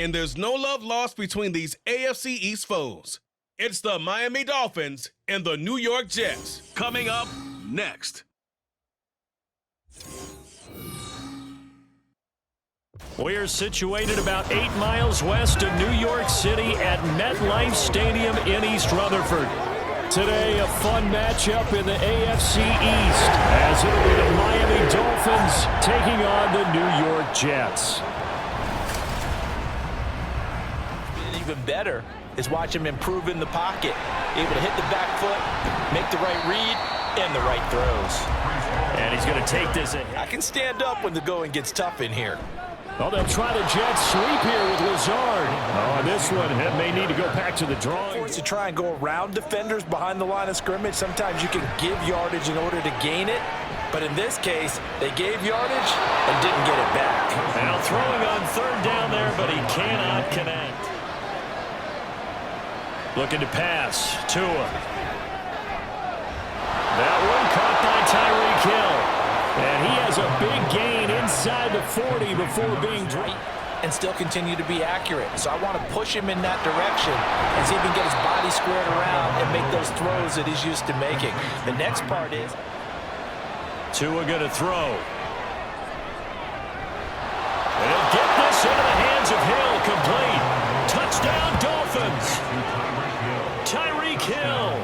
and there's no love lost between these AFC East foes. It's the Miami Dolphins and the New York Jets. Coming up next. We're situated about 8 miles west of New York City at MetLife Stadium in East Rutherford. Today, a fun matchup in the AFC East, as it'll be the Miami Dolphins taking on the New York Jets. Even better is watch him improve in the pocket, able to hit the back foot, make the right read, and the right throws. And he's going to take this in. I can stand up when the going gets tough in here. Oh, they'll try the Jets sweep here with Lazard. Oh, and this one may need to go back to the drawing. Forced to try and go around defenders behind the line of scrimmage. Sometimes you can give yardage in order to gain it. But in this case, they gave yardage and didn't get it back. Now throwing on third down there, but he cannot connect. Looking to pass. Tua. That one caught by Tyreek Hill. And he has a big gain inside the 40 before being dropped. And still continue to be accurate. So I want to push him in that direction and see if he can get his body squared around and make those throws that he's used to making. The next part is Tua going to throw. And he'll get this into the hands of Hill. Complete. Touchdown Dolphins. Tyreek Hill.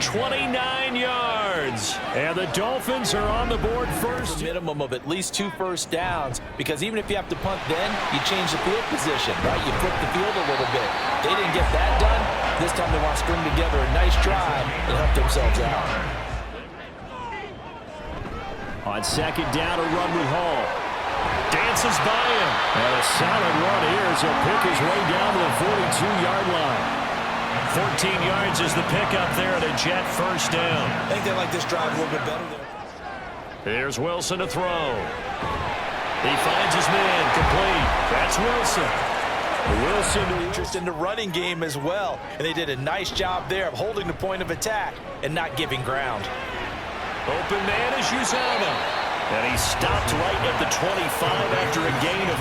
29 yards. And the Dolphins are on the board first. A minimum of at least 2 first downs, because even if you have to punt then, you change the field position, right? You flip the field a little bit. They didn't get that done. This time they want to string together a nice drive and help themselves out. On second down, a run with Hall. Dances by him. And a solid run here as he'll pick his way down to the 42-yard line. 14 yards is the pickup there at a Jet first down. I think they like this drive a little bit better there. Here's Wilson to throw. He finds his man, complete. That's Wilson. Wilson interest in the running game as well, and they did a nice job there of holding the point of attack and not giving ground. Open man is Uzama. And he stopped right at the 25 after a gain of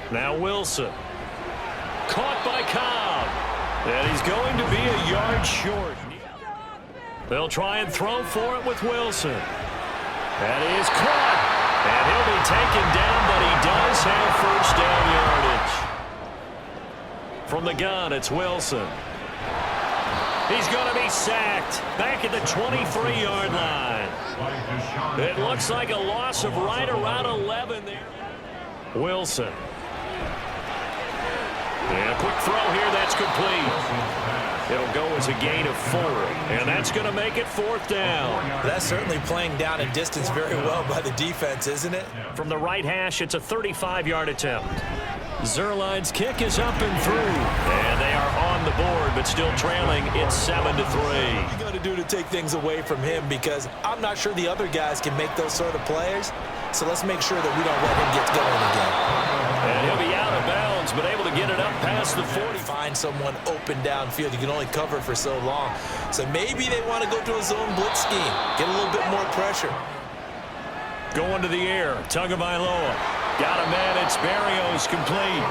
5. Now Wilson. Caught by Cobb. And he's going to be a yard short. They'll try and throw for it with Wilson. That is caught. And he'll be taken down, but he does have first down yardage. From the gun, it's Wilson. He's going to be sacked back at the 23-yard line. It looks like a loss of right around 11 there. Wilson. And a quick throw here, that's complete. It'll go as a gain of 4, and that's going to make it 4th down. That's certainly playing down in distance very well by the defense, isn't it? From the right hash, it's a 35-yard attempt. Zerline's kick is up and through, and they are on the board, but still trailing. It's 7-3. You got to do to take things away from him, because I'm not sure the other guys can make those sort of plays. So let's make sure that we don't let him get going again. And he'll be out of bounds, but able to get it up past the 40. Find someone open downfield. You can only cover for so long. So maybe they want to go to a zone blitz scheme, get a little bit more pressure. Going to the air, Tagovailoa. Got a man, it's Barrios, complete.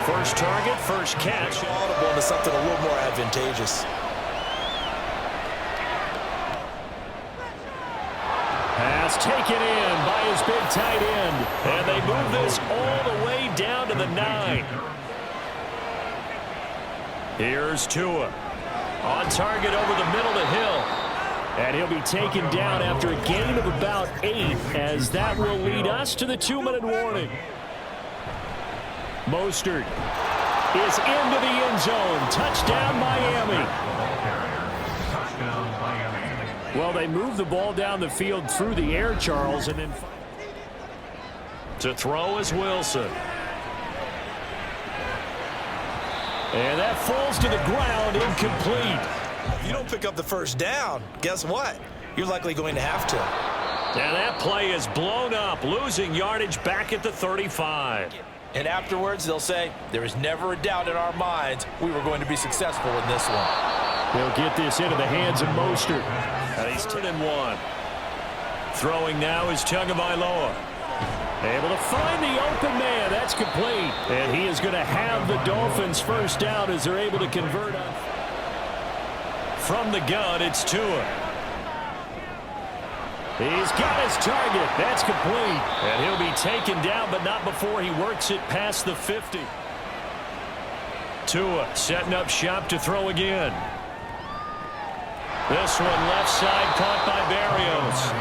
First target, first catch. Audible into something a little more advantageous. Pass taken in by his big tight end. And they move this all the way down to the 9. Here's Tua. On target over the middle to Hill. And he'll be taken down after a gain of about 8, as that will lead us to the 2-minute warning. Mostert is into the end zone. Touchdown, Miami. Well, they move the ball down the field through the air, Charles, and then to throw is Wilson. And that falls to the ground, incomplete. If you don't pick up the first down, guess what? You're likely going to have to. And that play is blown up, losing yardage back at the 35. And afterwards, they'll say, there is never a doubt in our minds we were going to be successful in this one. They'll get this into the hands of Mostert. And he's 10-1. Throwing now is Tagovailoa. Able to find the open man. That's complete. And he is going to have the Dolphins first down as they're able to convert on. From the gun, it's Tua. He's got his target. That's complete. And he'll be taken down, but not before he works it past the 50. Tua setting up shop to throw again. This one left side caught by Berrios.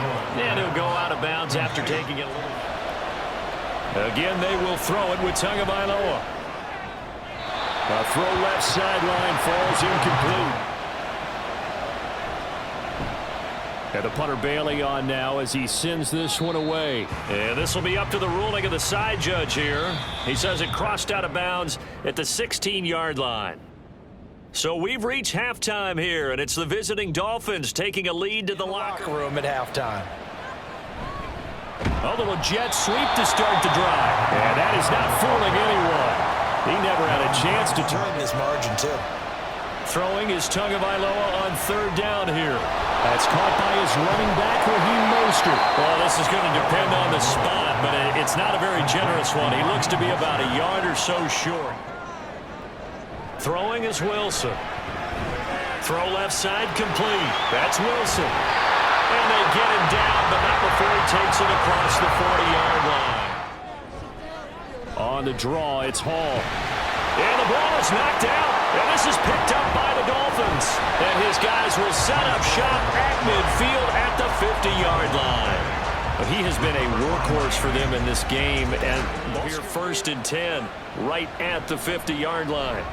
And he'll go out of bounds after taking it a little. Again, they will throw it with Tagovailoa. A throw left sideline falls incomplete. And the punter Bailey on now as he sends this one away. And this will be up to the ruling of the side judge here. He says it crossed out of bounds at the 16-yard line. So we've reached halftime here, and it's the visiting Dolphins taking a lead to the locker room at halftime. A little jet sweep to start the drive. And that is not fooling anyone. He never had a chance to turn this margin, too. Throwing is Tagovailoa on third down here. That's caught by his running back, Raheem Mostert. Well, this is going to depend on the spot, but it's not a very generous one. He looks to be about a yard or so short. Throwing is Wilson. Throw left side complete. That's Wilson. And they get him down, but not before he takes it across the 40-yard line. On the draw, it's Hall. And the ball is knocked out. And this is picked up by the Dolphins. And his guys will set up shop at midfield at the 50-yard line. But he has been a workhorse for them in this game. And here 1st and 10 right at the 50-yard line.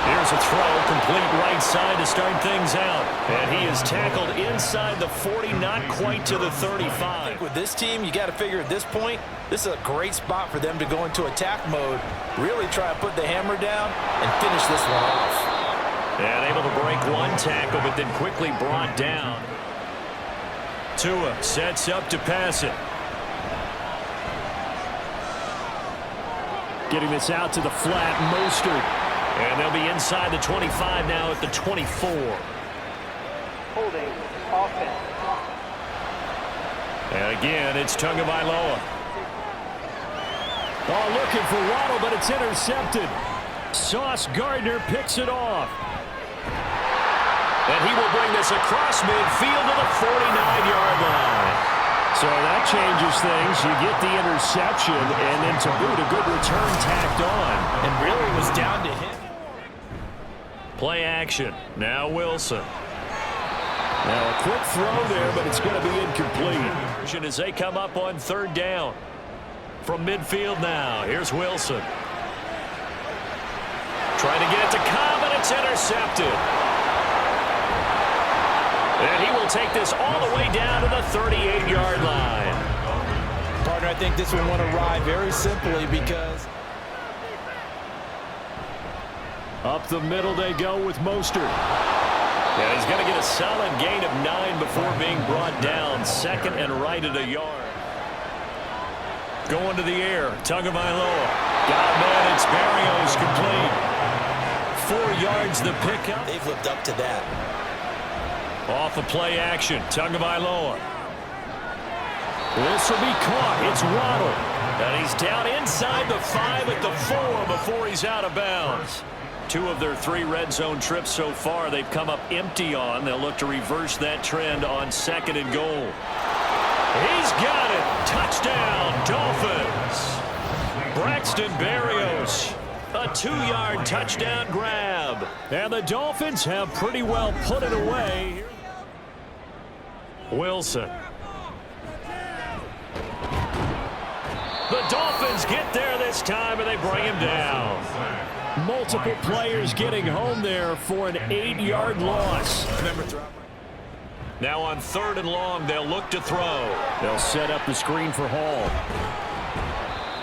Here's a throw, complete right side to start things out. And he is tackled inside the 40, not quite to the 35. I think with this team, you got to figure at this point, this is a great spot for them to go into attack mode, really try to put the hammer down and finish this one off. And able to break one tackle, but then quickly brought down. Tua sets up to pass it. Getting this out to the flat, Mostert. And they'll be inside the 25 now at the 24. Holding offense. And again, it's Tagovailoa. Oh, looking for Waddle, but it's intercepted. Sauce Gardner picks it off. And he will bring this across midfield to the 49-yard line. So that changes things. You get the interception, and then to boot, a good return tacked on. And really was down to him. Play action. Now Wilson. Now a quick throw there, but it's going to be incomplete. As they come up on third down. From midfield now, here's Wilson. Trying to get it to Cobb, and it's intercepted. And he will take this all the way down to the 38-yard line. Partner, I think this one won't arrive very simply because... Up the middle they go with Mostert. And he's going to get a solid gain of 9 before being brought down. 2nd and right at a yard. Going to the air, Tagovailoa. Got a man, it's Berrios complete. 4 yards the pickup. They've lived up to that. Off of play action, Tagovailoa. This will be caught, it's Waddle. And he's down inside the 5 at the 4 before he's out of bounds. 2 of their 3 red zone trips so far they've come up empty on. They'll look to reverse that trend on 2nd and goal. He's got it. Touchdown, Dolphins. Braxton Berrios. A 2-yard touchdown grab. And the Dolphins have pretty well put it away. Wilson. The Dolphins get there this time, and they bring him down. Multiple players getting home there for an 8-yard loss. Now on 3rd and long, they'll look to throw. They'll set up the screen for Hall.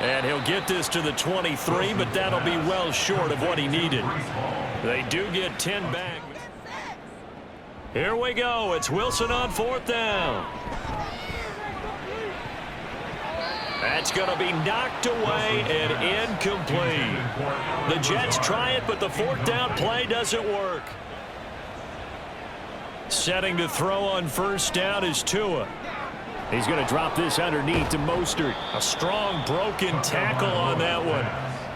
And he'll get this to the 23, but that'll be well short of what he needed. They do get 10 back. Here we go. It's Wilson on 4th down. That's going to be knocked away and incomplete. The Jets try it, but the 4th down play doesn't work. Setting to throw on 1st down is Tua. He's going to drop this underneath to Mostert. A strong broken tackle on that one.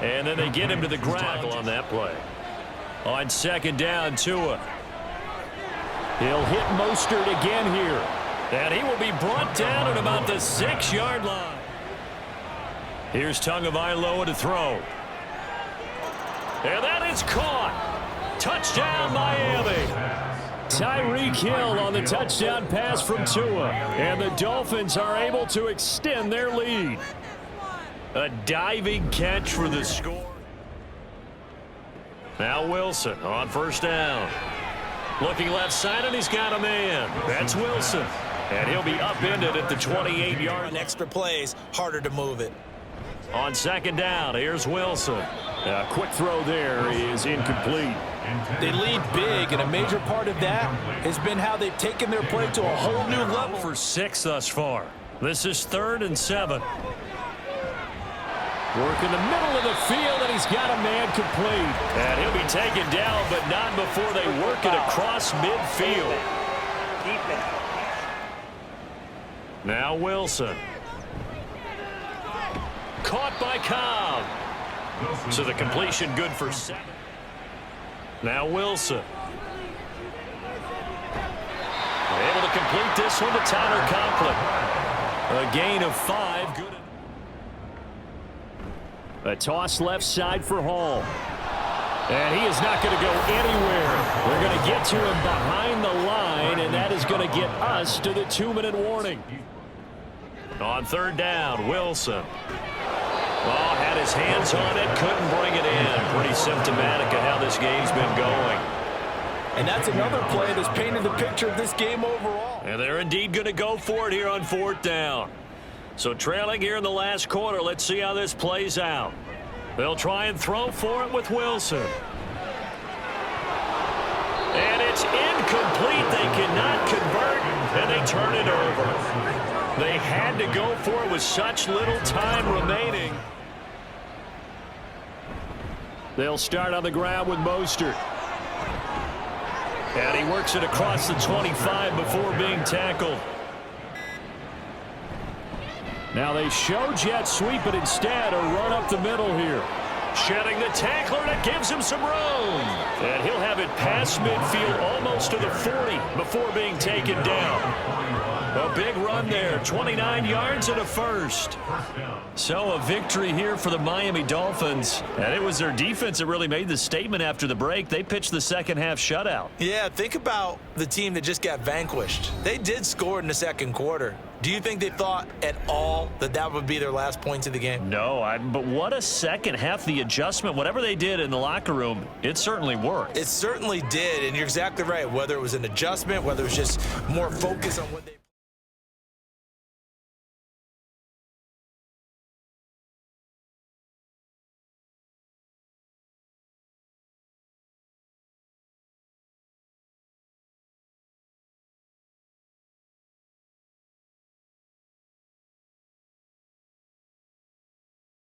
And then they get him to the ground on that play. On second down, Tua. He'll hit Mostert again here. And he will be brought down at about the 6-yard line. Here's Tagovailoa to throw. And that is caught. Touchdown, Miami. Tyreek Hill on the touchdown pass from Tua. And the Dolphins are able to extend their lead. A diving catch for the score. Now Wilson on first down. Looking left side, and he's got a man. That's Wilson. And he'll be upended at the 28-yard line. Extra plays, harder to move it. On second down, here's Wilson. A quick throw there is incomplete. They lead big, and a major part of that has been how they've taken their play to a whole new level. For 6 thus far. This is 3rd and 7. Work in the middle of the field, and he's got a man complete. And he'll be taken down, but not before they work it across midfield. Now Wilson. Caught by Cobb. So the completion good for 7. Now Wilson. Able to complete this one to Tyler Conklin. A gain of 5. Good. A toss left side for Hall. And he is not going to go anywhere. They're going to get to him behind the line, and that is going to get us to the 2-minute warning. On third down, Wilson. Oh, had his hands on it, couldn't bring it in. Pretty symptomatic of how this game's been going. And that's another play that's painted the picture of this game overall. And they're indeed going to go for it here on 4th down. So trailing here in the last quarter, let's see how this plays out. They'll try and throw for it with Wilson. And it's incomplete. They cannot convert, and they turn it over. They had to go for it with such little time remaining. They'll start on the ground with Mostert. And he works it across the 25 before being tackled. Now they show jet sweep, but instead a run up the middle here. Shedding the tackler, and it gives him some room. And he'll have it past midfield almost to the 40 before being taken down. A big run there, 29 yards and a first. So a victory here for the Miami Dolphins. And it was their defense that really made the statement after the break. They pitched the second half shutout. Yeah, think about the team that just got vanquished. They did score in the second quarter. Do you think they thought at all that that would be their last points of the game? No, but what a second half. The adjustment, whatever they did in the locker room, it certainly worked. It certainly did, and you're exactly right. Whether it was an adjustment, whether it was just more focus on what they